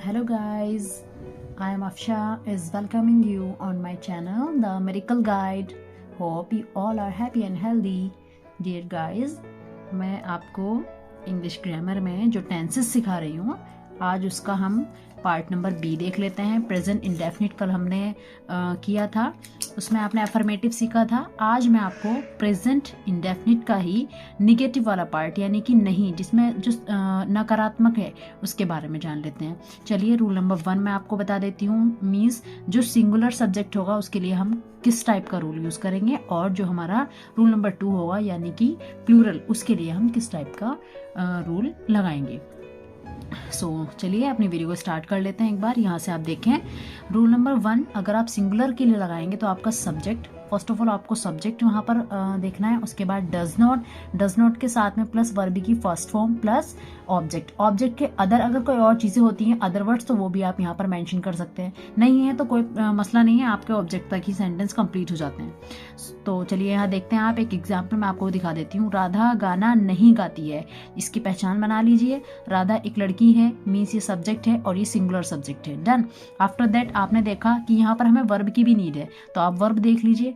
Hello guys, I am Afsha is welcoming you on my channel The Miracle Guide. Hope you all are happy and healthy. Dear guys, मैं आपको English grammar में जो tenses सिखा रही हूँ आज उसका हम पार्ट नंबर बी देख लेते हैं। प्रेजेंट इंडेफिनिट कल हमने किया था, उसमें आपने अफर्मेटिव सीखा था। आज मैं आपको प्रेजेंट इंडेफिनिट का ही निगेटिव वाला पार्ट यानी कि नहीं, जिसमें जो नकारात्मक है उसके बारे में जान लेते हैं। चलिए रूल नंबर 1 मैं आपको बता देती हूँ। मीन्स जो सिंगुलर सब्जेक्ट होगा उसके लिए हम किस टाइप का रूल यूज करेंगे, और जो हमारा रूल नंबर 2 होगा यानी कि प्लूरल, उसके लिए हम किस टाइप का रूल लगाएंगे। चलिए अपनी वीडियो को स्टार्ट कर लेते हैं। एक बार यहाँ से आप देखें रूल नंबर 1, अगर आप सिंगुलर के लिए लगाएंगे तो आपका सब्जेक्ट, फर्स्ट ऑफ ऑल आपको सब्जेक्ट वहाँ पर देखना है। उसके बाद डज नॉट के साथ में प्लस वर्ब की फर्स्ट फॉर्म प्लस ऑब्जेक्ट के अदर अगर कोई और चीजें होती हैं अदर वर्ड्स तो वो भी आप यहाँ पर मेंशन कर सकते हैं। नहीं है तो कोई मसला नहीं है, आपके ऑब्जेक्ट तक ही सेंटेंस कंप्लीट हो जाते हैं। तो चलिए यहाँ देखते हैं। आप एक एग्जाम्पल मैं आपको दिखा देती हूँ। राधा गाना नहीं गाती है, इसकी पहचान बना लीजिए। राधा एक लड़की है, मीन्स ये सब्जेक्ट है और ये सिंगुलर सब्जेक्ट है। डन। आफ्टर दैट आपने देखा कि यहाँ पर हमें वर्ब की भी नीड है, तो आप वर्ब देख लीजिए।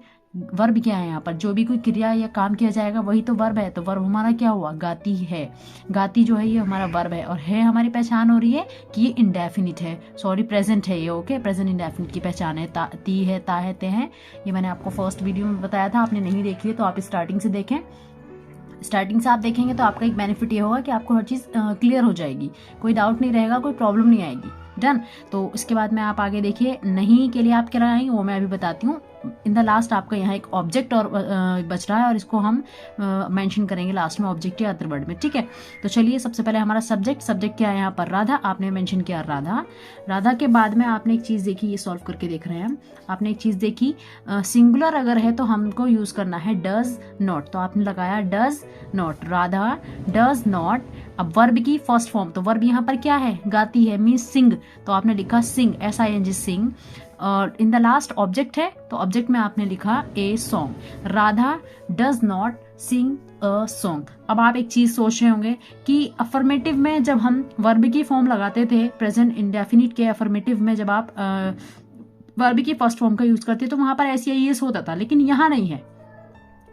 वर्ब क्या है यहाँ पर, जो भी कोई क्रिया या काम किया जाएगा वही तो वर्ब है। तो वर्ब हमारा क्या हुआ, गाती है। गाती जो है ये हमारा वर्ब है, और है हमारी पहचान हो रही है कि ये इंडेफिनिट है, सॉरी प्रेजेंट है ये। ओके, प्रेजेंट इंडेफिनिट की पहचान है। ती है, ता है, ते हैं। ये मैंने आपको फर्स्ट वीडियो में बताया था, आपने नहीं देखी है तो आप स्टार्टिंग से देखें। स्टार्टिंग से आप देखेंगे तो आपका एक बेनिफिट ये होगा कि आपको हर चीज़ क्लियर हो जाएगी, कोई डाउट नहीं रहेगा, कोई प्रॉब्लम नहीं आएगी। डन। तो इसके बाद में आप आगे देखिए, नहीं के लिए आप क्या लगाएंगे वो मैं अभी बताती हूँ। इन द लास्ट आपका यहाँ एक ऑब्जेक्ट और बच रहा है, और इसको हम मेंशन करेंगे लास्ट में ऑब्जेक्ट या अदर वर्ड में। ठीक है, तो चलिए सबसे पहले हमारा सब्जेक्ट क्या है यहाँ पर, राधा। आपने मेंशन किया राधा के बाद में आपने एक चीज़ देखी, ये सॉल्व करके देख रहे हैं हम। आपने एक चीज़ देखी, सिंगुलर अगर है तो हमको यूज करना है डज नॉट, तो आपने लगाया does not. Radha does not. अब वर्ब की फर्स्ट फॉर्म, तो वर्ब यहाँ पर क्या है, गाती है, मीन्स सिंग, तो आपने लिखा सिंग, SING सिंग। और इन द लास्ट ऑब्जेक्ट है, तो ऑब्जेक्ट में आपने लिखा a song. Radha does not sing a song. अब आप एक चीज सोच रहे होंगे कि अफर्मेटिव में जब हम वर्ब की फॉर्म लगाते थे, प्रेजेंट इंडेफिनिट के अफर्मेटिव में जब आप वर्ब की फर्स्ट फॉर्म का यूज करते तो वहां पर SIS होता था, लेकिन यहाँ नहीं है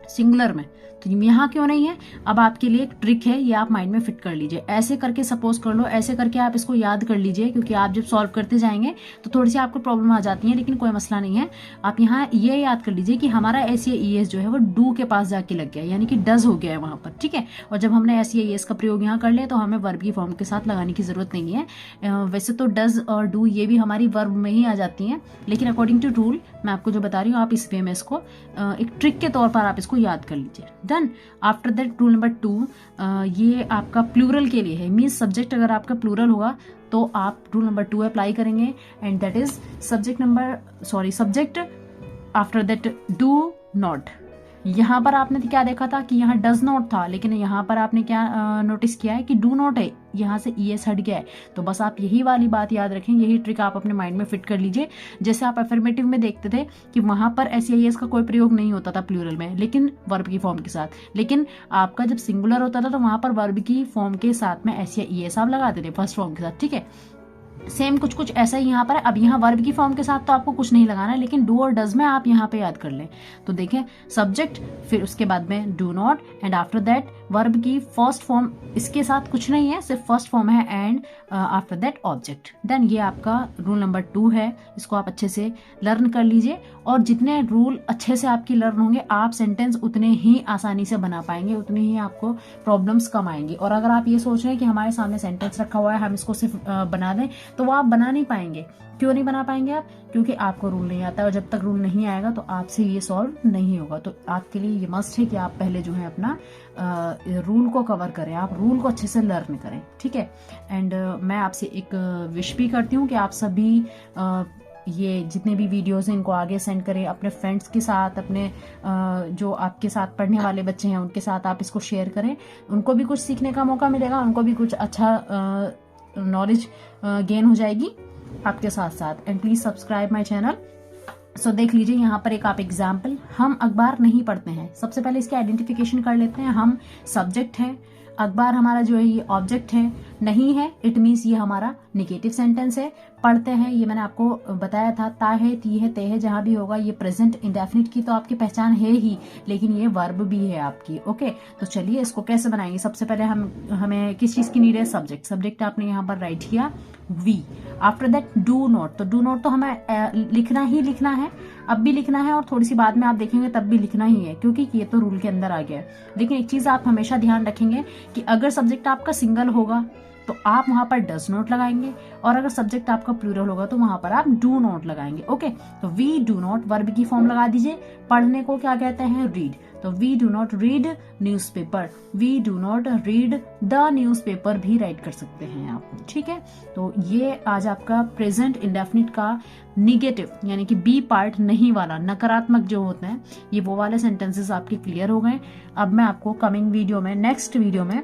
सिंगुलर में। तो यहाँ क्यों नहीं है, अब आपके लिए एक ट्रिक है, ये आप माइंड में फिट कर लीजिए। ऐसे करके सपोज कर लो, ऐसे करके आप इसको याद कर लीजिए, क्योंकि आप जब सॉल्व करते जाएंगे तो थोड़ी सी आपको प्रॉब्लम आ जाती है, लेकिन कोई मसला नहीं है। आप यहाँ ये याद कर लीजिए कि हमारा SIS जो है वो डू के पास जाके लग गया, यानी कि डज हो गया है वहां पर। ठीक है, और जब हमने SIS का प्रयोग यहाँ कर लिया तो हमें वर्ब की फॉर्म के साथ लगाने की जरूरत नहीं है। वैसे तो डज और डू ये भी हमारी वर्ब में ही आ जाती हैं, लेकिन अकॉर्डिंग टू रूल मैं आपको जो बता रही हूँ, आप इस वे में इसको एक ट्रिक के तौर पर आप इसको याद कर लीजिए। Done. After that rule number 2, ये आपका प्लूरल के लिए है। मीन्स सब्जेक्ट अगर आपका प्लूरल होगा तो आप रूल नंबर 2 अप्लाई करेंगे, and that is subject after that do not. यहाँ पर आपने क्या देखा था कि यहाँ डज नॉट था, लेकिन यहाँ पर आपने क्या नोटिस किया है कि डू नॉट है, यहाँ से ES हट गया है। तो बस आप यही वाली बात याद रखें, यही ट्रिक आप अपने माइंड में फिट कर लीजिए। जैसे आप अफर्मेटिव में देखते थे कि वहां पर SIS का कोई प्रयोग नहीं होता था प्लूरल में, लेकिन वर्ब की फॉर्म के साथ। लेकिन आपका जब सिंगुलर होता था तो वहां पर वर्ब की फॉर्म के साथ में SIS आप लगाते थे फर्स्ट फॉर्म के साथ। ठीक है, सेम कुछ ऐसा ही यहाँ पर है। अब यहाँ वर्ब की फॉर्म के साथ तो आपको कुछ नहीं लगाना है, लेकिन डू और डज में आप यहाँ पे याद कर लें। तो देखें, सब्जेक्ट, फिर उसके बाद में do not, and after that verb की फर्स्ट फॉर्म, इसके साथ कुछ नहीं है, सिर्फ फर्स्ट फॉर्म है, and after that object. Then ये आपका रूल नंबर 2 है, इसको आप अच्छे से लर्न कर लीजिए। और जितने रूल अच्छे से आपकी लर्न होंगे, आप सेंटेंस उतने ही आसानी से बना पाएंगे, उतनी ही आपको प्रॉब्लम्स कम आएंगी। और अगर आप ये सोच रहे हैं कि हमारे सामने सेंटेंस रखा हुआ है, हम इसको सिर्फ बना दें, तो वो आप बना नहीं पाएंगे। क्यों नहीं बना पाएंगे आप, क्योंकि आपको रूल नहीं आता, और जब तक रूल नहीं आएगा तो आपसे ये सॉल्व नहीं होगा। तो आपके लिए ये मस्ट है कि आप पहले जो है अपना रूल को कवर करें, आप रूल को अच्छे से लर्न करें। ठीक है, एंड मैं आपसे एक विश भी करती हूँ कि आप सभी ये जितने भी वीडियोस हैं इनको आगे सेंड करें अपने फ्रेंड्स के साथ, अपने जो आपके साथ पढ़ने वाले बच्चे हैं उनके साथ आप इसको शेयर करें। उनको भी कुछ सीखने का मौका मिलेगा, उनको भी कुछ अच्छा नॉलेज गेन हो जाएगी आपके साथ साथ। And please subscribe my channel. देख लीजिए यहाँ पर एक आप एग्जाम्पल, हम अखबार नहीं पढ़ते हैं। सबसे पहले इसके आइडेंटिफिकेशन कर लेते हैं। हम सब्जेक्ट है, अखबार हमारा जो है ये ऑब्जेक्ट है, नहीं है इट मीन्स ये हमारा निगेटिव सेंटेंस है, पढ़ते हैं, ये मैंने आपको बताया था, ता है, ती है, ते है, जहां भी होगा ये प्रेजेंट इंडेफिनिट की तो आपकी पहचान है ही, लेकिन ये वर्ब भी है आपकी। ओके, तो चलिए इसको कैसे बनाएंगे। सबसे पहले हमें किस चीज की नीड है, सब्जेक्ट। सब्जेक्ट आपने यहाँ पर राइट किया we. After that do not, तो डू नॉट तो हमें लिखना ही लिखना है, अब भी लिखना है और थोड़ी सी बाद में आप देखेंगे तब भी लिखना ही है, क्योंकि ये तो रूल के अंदर आ गया है। लेकिन एक चीज आप हमेशा ध्यान रखेंगे कि अगर सब्जेक्ट आपका सिंगल होगा तो आप वहां पर डज नॉट लगाएंगे, और अगर सब्जेक्ट आपका प्लूरल होगा तो वहां पर आप डू नॉट लगाएंगे। ओके, तो वी डू नॉट वर्ब की फॉर्म लगा दीजिए। पढ़ने को क्या कहते हैं, रीड, तो we do not read newspaper, we do not read the newspaper भी राइट कर सकते हैं आप। ठीक है, तो ये आज आपका प्रेजेंट इंडेफिनिट का निगेटिव यानी कि बी पार्ट नहीं वाला, नकारात्मक जो होते हैं, ये वो वाले सेंटेंसेस आपके क्लियर हो गए। अब मैं आपको कमिंग वीडियो में, नेक्स्ट वीडियो में,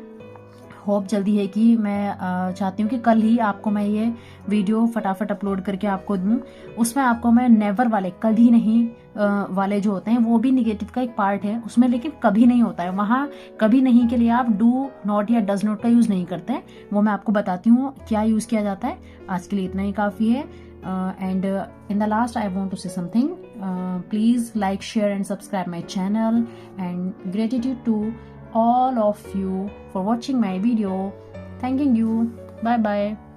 होप जल्दी है कि मैं चाहती हूँ कि कल ही आपको मैं ये वीडियो फटाफट अपलोड करके आपको दूँ। उसमें आपको मैं नेवर वाले, कभी नहीं वाले जो होते हैं, वो भी निगेटिव का एक पार्ट है उसमें, लेकिन कभी नहीं होता है। वहाँ कभी नहीं के लिए आप डू नॉट या डज नॉट का यूज नहीं करते हैं, वो मैं आपको बताती हूँ क्या यूज किया जाता है। आज के लिए इतना ही काफी है। And in the last I want to say something. Please like, share and subscribe my channel, and gratitude to all of you for watching my video. Thanking you. Bye bye.